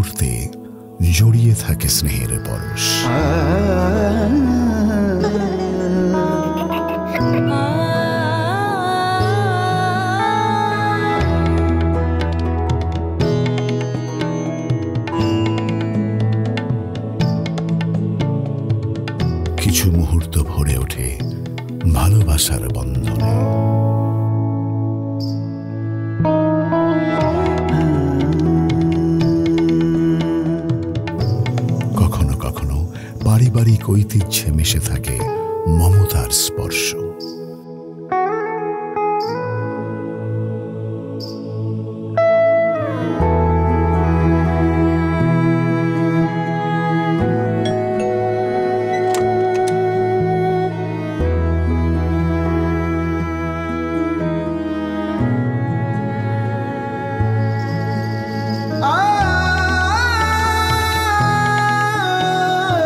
মুহূর্তে জড়িয়ে থাকে স্নেহের পরশ। কিছু মুহূর্ত ভরে ওঠে ভালোবাসার বন্ধনে। কখনো কখনো পারিবারিক ঐতিহ্যে মিশে থাকে মমতার স্পর্শ।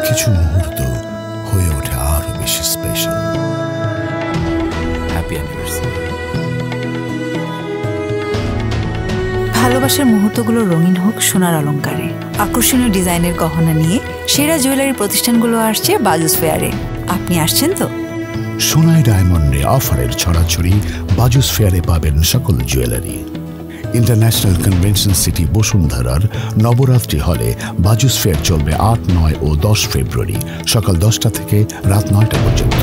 কিছু মুহূর্ত হয়ে ওঠে আরো বেশি স্পেশাল। Happy anniversary. ভালোবাসার মুহূর্তগুলো রঙিন হোক সোনার অলংকারে। আকর্ষণীয় ডিজাইনের গহনা নিয়ে সেরা জুয়েলারি প্রতিষ্ঠানগুলো আসছে বাজুস ফেয়ারে। আপনি আসছেন তো? সোনায় ডায়মন্ডে অফারের ছড়াছড়ি। বাজুস ফেয়ারে পাবেন সকল জুয়েলারি। ইন্টারন্যাশনাল কনভেনশন সিটি বসুন্ধরার নবরাত্রি হলে বাজুস ফেয়ার চলবে 8, 9 ও 10 ফেব্রুয়ারি সকাল 10টা থেকে রাত 9টা পর্যন্ত।